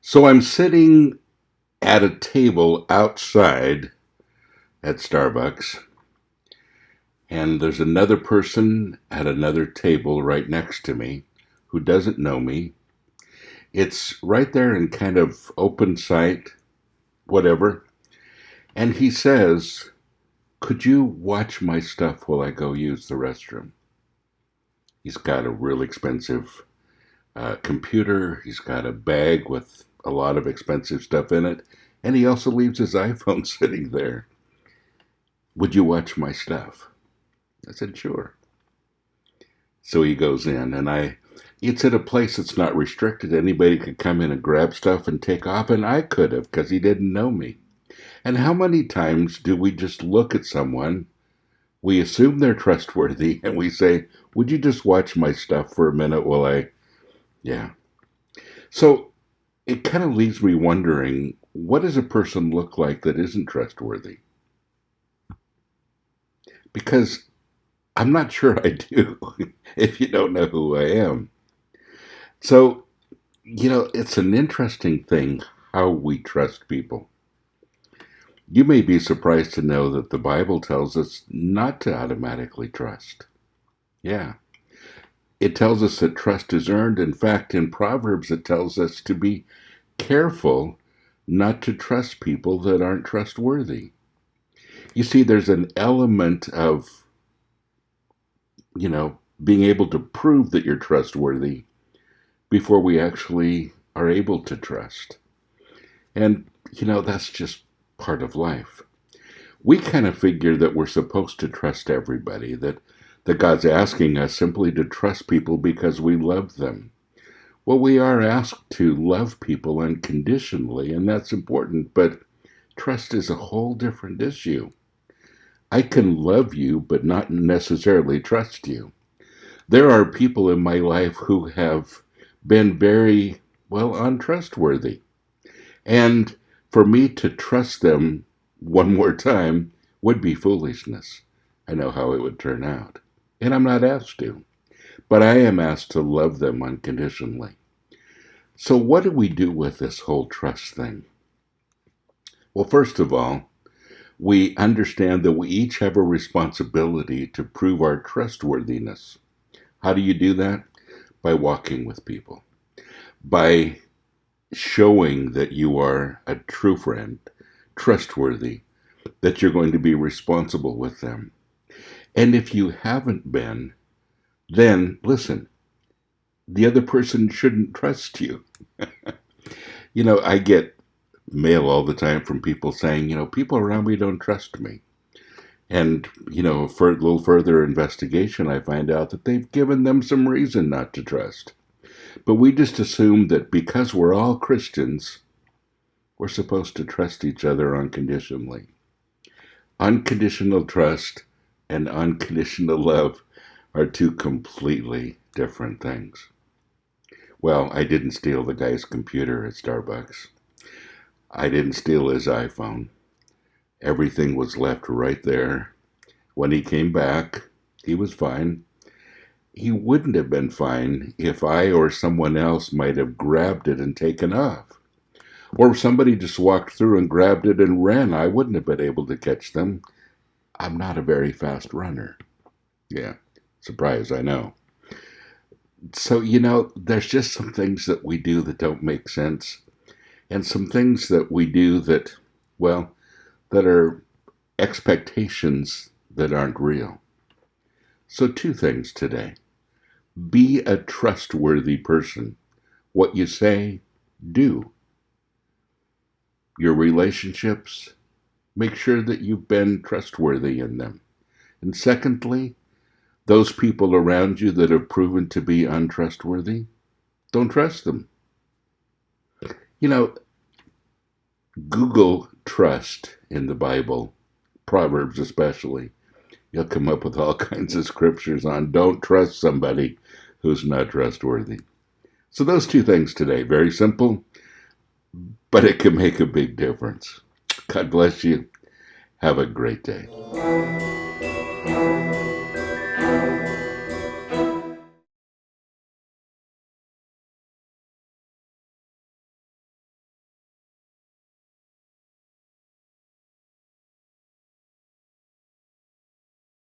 So I'm sitting at a table outside at Starbucks, and there's another person at another table right next to me who doesn't know me. It's right there in kind of open sight, whatever. And he says, "Could you watch my stuff while I go use the restroom?" He's got a real expensive computer. He's got a bag with a lot of expensive stuff in it. And he also leaves his iPhone sitting there. "Would you watch my stuff?" I said, "Sure." So he goes in, and it's at a place that's not restricted. Anybody could come in and grab stuff and take off, and I could have because he didn't know me. And how many times do we just look at someone, we assume they're trustworthy, and we say, "Would you just watch my stuff for a minute while yeah." So it kind of leaves me wondering, what does a person look like that isn't trustworthy? Because I'm not sure I do, if you don't know who I am. So, it's an interesting thing how we trust people. You may be surprised to know that the Bible tells us not to automatically trust. Yeah. It tells us that trust is earned. In fact, in Proverbs, it tells us to be careful not to trust people that aren't trustworthy. You see, there's an element of, being able to prove that you're trustworthy before we actually are able to trust. And, that's just part of life. We kind of figure that we're supposed to trust everybody, that God's asking us simply to trust people because we love them. Well, we are asked to love people unconditionally, and that's important, but trust is a whole different issue. I can love you, but not necessarily trust you. There are people in my life who have been very, untrustworthy. And for me to trust them one more time would be foolishness. I know how it would turn out. And I'm not asked to. But I am asked to love them unconditionally. So what do we do with this whole trust thing? Well, first of all, we understand that we each have a responsibility to prove our trustworthiness. How do you do that? By walking with people. By showing that you are a true friend, trustworthy, that you're going to be responsible with them. And if you haven't been, then listen, the other person shouldn't trust you. I get mail all the time from people saying, people around me don't trust me. And, for a little further investigation, I find out that they've given them some reason not to trust. But we just assume that because we're all Christians, we're supposed to trust each other unconditionally. Unconditional trust and unconditional love are two completely different things. Well, I didn't steal the guy's computer at Starbucks. I didn't steal his iPhone. Everything was left right there. When he came back, he was fine. He wouldn't have been fine if I or someone else might have grabbed it and taken off. Or if somebody just walked through and grabbed it and ran, I wouldn't have been able to catch them. I'm not a very fast runner. Yeah, surprise, I know. So, there's just some things that we do that don't make sense, and some things that we do that, that are expectations that aren't real. So, two things today. Be a trustworthy person. What you say, do. Your relationships, make sure that you've been trustworthy in them. And secondly, those people around you that have proven to be untrustworthy, don't trust them. Google trust in the Bible, Proverbs especially. You'll come up with all kinds of scriptures on don't trust somebody who's not trustworthy. So those two things today, very simple, but it can make a big difference. God bless you. Have a great day.